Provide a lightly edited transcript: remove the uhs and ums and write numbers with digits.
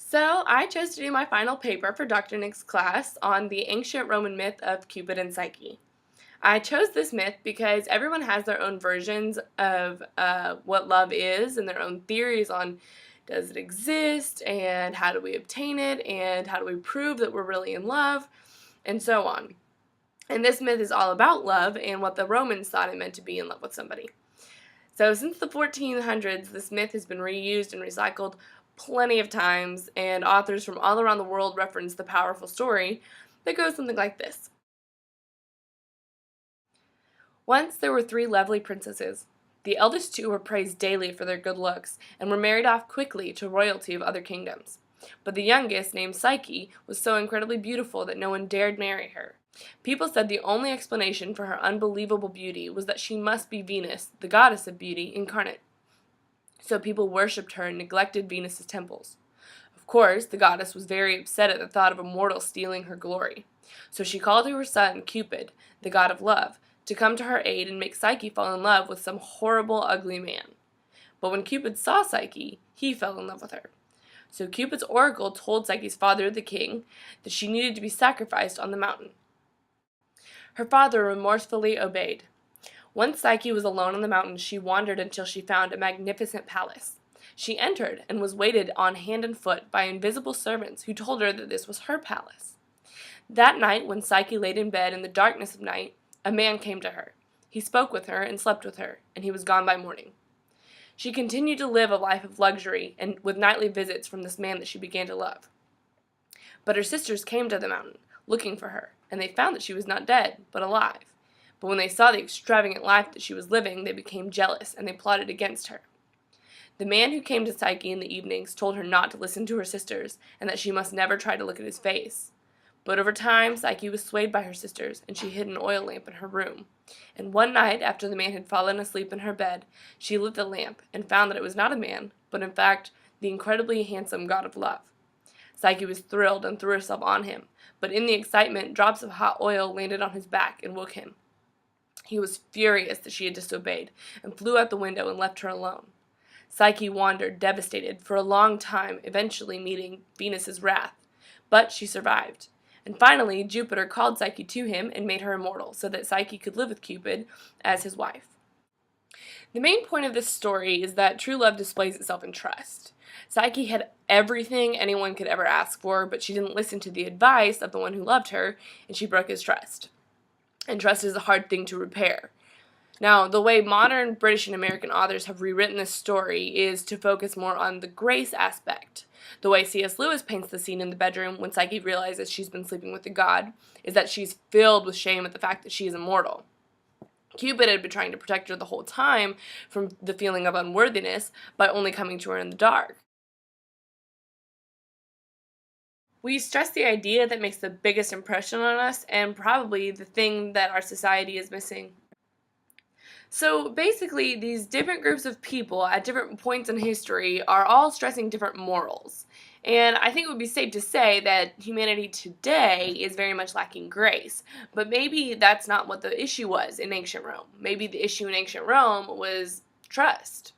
So, I chose to do my final paper for Dr. Nick's class on the ancient Roman myth of Cupid and Psyche. I chose this myth because everyone has their own versions of what love is and their own theories on does it exist and how do we obtain it and how do we prove that we're really in love and so on. And this myth is all about love and what the Romans thought it meant to be in love with somebody. So since the 1400s, this myth has been reused and recycled plenty of times, and authors from all around the world reference the powerful story that goes something like this. Once there were three lovely princesses. The eldest two were praised daily for their good looks, and were married off quickly to royalty of other kingdoms. But the youngest, named Psyche, was so incredibly beautiful that no one dared marry her. People said the only explanation for her unbelievable beauty was that she must be Venus, the goddess of beauty, incarnate. So people worshipped her and neglected Venus's temples. Of course, the goddess was very upset at the thought of a mortal stealing her glory. So she called to her son, Cupid, the god of love, to come to her aid and make Psyche fall in love with some horrible, ugly man. But when Cupid saw Psyche, he fell in love with her. So Cupid's oracle told Psyche's father, the king, that she needed to be sacrificed on the mountain. Her father remorsefully obeyed. Once Psyche was alone on the mountain, she wandered until she found a magnificent palace. She entered and was waited on hand and foot by invisible servants who told her that this was her palace. That night, when Psyche laid in bed in the darkness of night, a man came to her. He spoke with her and slept with her, and he was gone by morning. She continued to live a life of luxury and with nightly visits from this man that she began to love. But her sisters came to the mountain, looking for her, and they found that she was not dead, but alive. But when they saw the extravagant life that she was living, they became jealous, and they plotted against her. The man who came to Psyche in the evenings told her not to listen to her sisters, and that she must never try to look at his face. But over time, Psyche was swayed by her sisters, and she hid an oil lamp in her room. And one night, after the man had fallen asleep in her bed, she lit the lamp, and found that it was not a man, but in fact, the incredibly handsome god of love. Psyche was thrilled and threw herself on him, but in the excitement, drops of hot oil landed on his back and woke him. He was furious that she had disobeyed, and flew out the window and left her alone. Psyche wandered, devastated, for a long time, eventually meeting Venus's wrath. But she survived. And finally, Jupiter called Psyche to him and made her immortal, so that Psyche could live with Cupid as his wife. The main point of this story is that true love displays itself in trust. Psyche had everything anyone could ever ask for, but she didn't listen to the advice of the one who loved her, and she broke his trust. And trust is a hard thing to repair. Now, the way modern British and American authors have rewritten this story is to focus more on the grace aspect. The way C.S. Lewis paints the scene in the bedroom when Psyche realizes she's been sleeping with a god is that she's filled with shame at the fact that she is immortal. Cupid had been trying to protect her the whole time from the feeling of unworthiness by only coming to her in the dark. We stress the idea that makes the biggest impression on us and probably the thing that our society is missing. So basically, these different groups of people at different points in history are all stressing different morals. And I think it would be safe to say that humanity today is very much lacking grace. But maybe that's not what the issue was in ancient Rome. Maybe the issue in ancient Rome was trust.